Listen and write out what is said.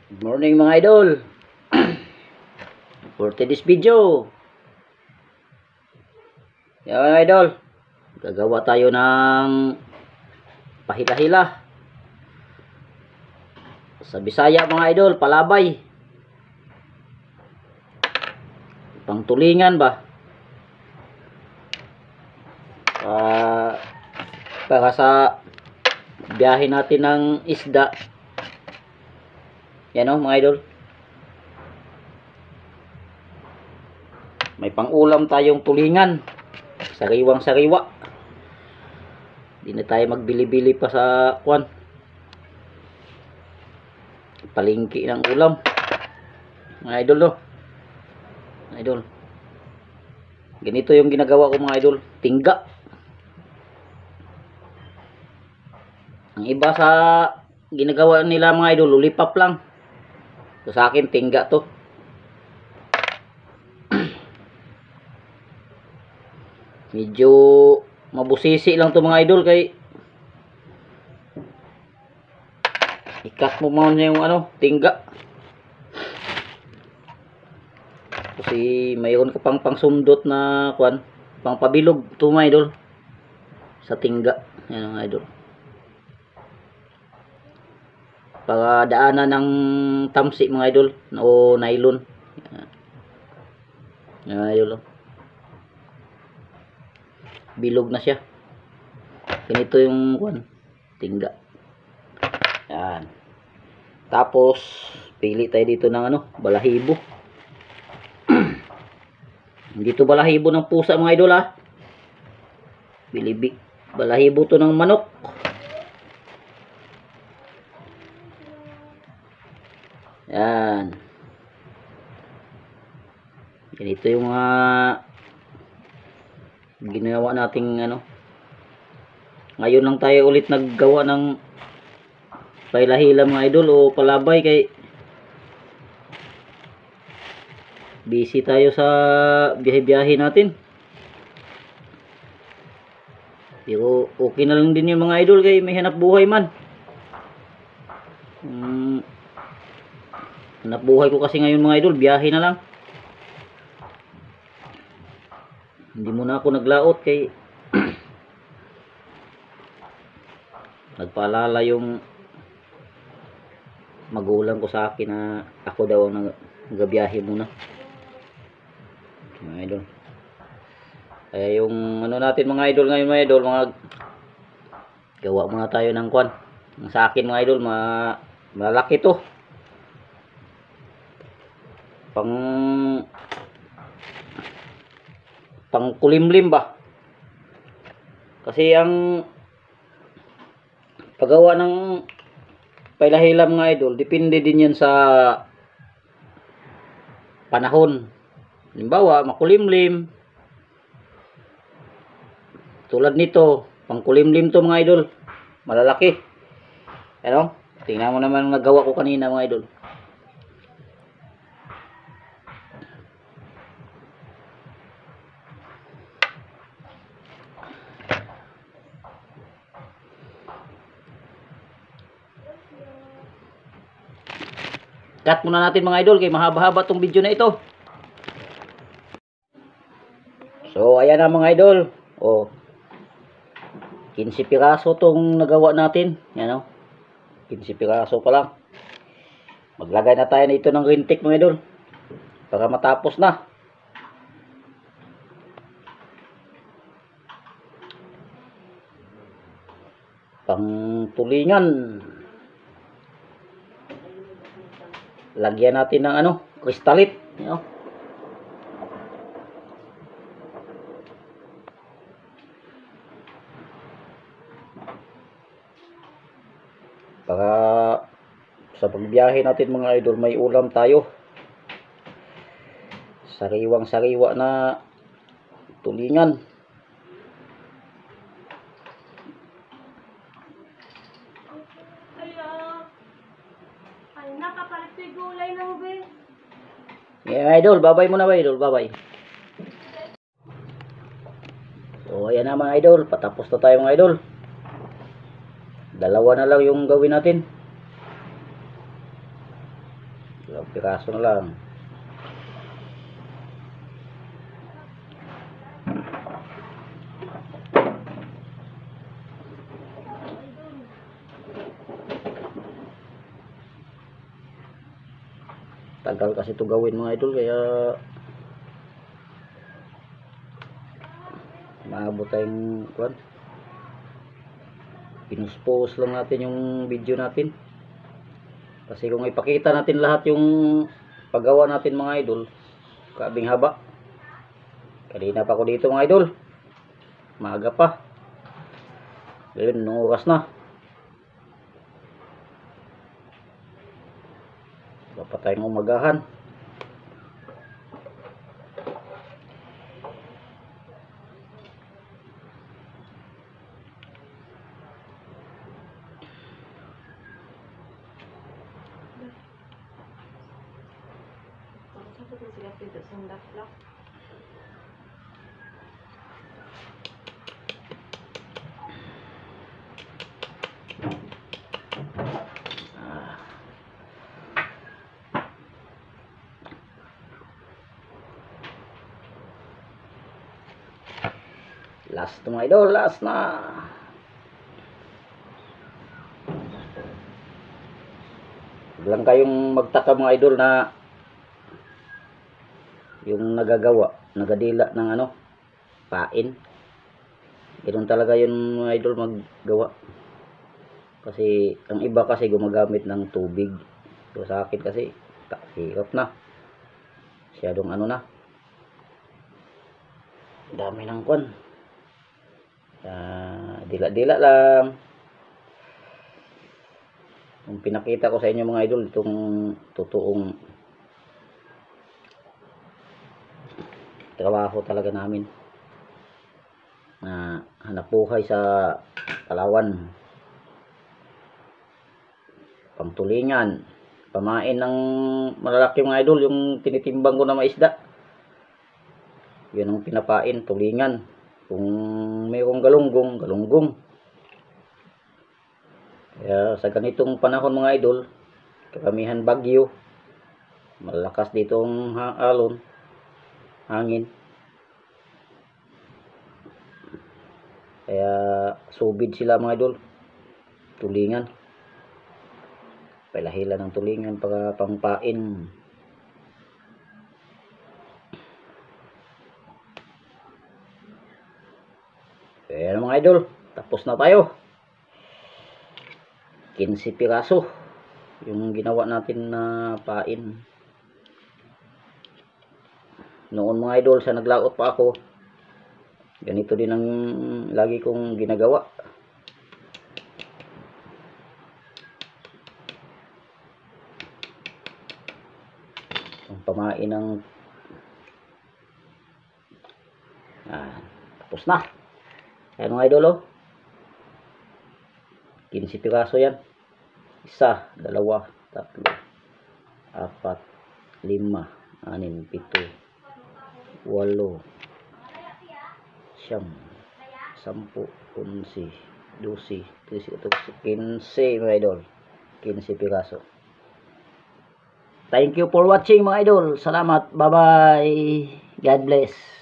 Good morning mga idol. For today's video, yan mga idol, gagawa tayo ng pahila-hila. Sa Bisaya mga idol, palabay. Pangtulingan ba? Para sa biyahe natin ng isda. Yan o mga idol. May pang-ulam tayong tulingan. Sariwang sariwa. Hindi na tayo magbili-bili pa sa kwan. Palengke ng ulam. Mga idol no. Mga idol. Ganito yung ginagawa ko mga idol. Tingga. Ang iba sa ginagawa nila mga idol, ulipap lang. So, sa akin, tingga to. Medyo mabusisi lang to mga idol kay ikat mo muna yung tingga. Kasi mayroon ka pang pangsundot na kwan, pang pabilog to mga idol sa tingga. Yan mga idol. Para daanan ng tamsi mga idol o nylon. Yan idol. Bilog na siya. Ganito yung tingga. Yan. Tapos pili tayo dito ng balahibo. Dito balahibo ng pusa mga idol ha. Balahibo to ng manok. Yan. Ganito yung ginawa nating ngayon lang tayo ulit naggawa ng pailahila mga idol o palabay kay busy tayo sa biyahe-biyahe natin. Pero okay na lang din yung mga idol kay may hanap buhay man. Hanap buhay ko kasi ngayon mga idol, biyahe na lang. Hindi muna ako naglaot kay nagpaalala yung magulang ko sa akin na ako daw ang nagabiyahe muna. Mga idol. Kaya yung natin mga idol ngayon mga idol, gawa muna tayo ng kwan. Sa akin mga idol, malaki to. Pang kulimlim ba? Kasi ang paggawa ng pailahila mga idol, depende din yan sa panahon. Halimbawa, makulimlim. Tulad nito, pang kulimlim to mga idol. Malalaki. Tingnan mo naman ang nagawa ko kanina mga idol. Cut muna natin mga idol kay mahaba-haba tong video na ito. So ayan na mga idol. 15 piraso tong nagawa natin. Yan 15 piraso pa lang. Maglagay na tayo nito ng rintik mga idol. Para matapos na. Pangtulingan. Lagyan natin ng kristalit, para sa pagbiyahe natin mga idol may ulam tayo. Sariwang sariwa na tulingan. Yeah, idol, babay muna ba idol, babay. So ayan na mga idol, patapos na tayo mga idol. Dalawa na lang yung gawin natin. Ilang piraso na lang. Tagal kasi ito gawin mga idol, kaya maabot tayong kwan. Pinuspose lang natin yung video natin. Kasi kung ipakita natin lahat yung paggawa natin mga idol, kabing haba. Kanina pa ako dito mga idol. Maaga pa. Ngayon, nung oras na. Dapat tayong umagahan. Last to mga idol, last na. Huwag lang kayong magtaka mga idol na yung nagagawa, nagadila ng ano, pain. Ganoon talaga yun mga idol maggawa. Kasi ang iba kasi gumagamit ng tubig. So sa akin kasi hirap na. Masyadong ano na. Dami ng kwan. Dila-dila lang. Kung pinakita ko sa inyo mga idol itong totoong trabaho talaga namin na hanap buhay sa Palawan, pangtulingan, pamain ng malalaki mga idol, yung tinitimbang ko na maisda, yun ang pinapain, tulingan. Kung mayroong galunggong, galunggong. Kaya sa ganitong panahon mga idol, karamihan bagyo, malakas ditong alon, hangin. Kaya subid sila mga idol, tulingan. Palahila ng tulingan para pangpain. Kaya mga idol, tapos na tayo. 15 piraso yung ginawa natin na pain. Noon mga idol, sa naglaot pa ako, ganito din ang lagi kong ginagawa. Ang pamain ng tapos na. Ayan mga idol, oh. 15 piraso yan. 1, 2, 3, 4, 5, 6, 7, 8, 8, 10, 11, 12, 13, 14, 15 mga idol. 15 piraso. Thank you for watching mga idol. Salamat. Bye bye. God bless.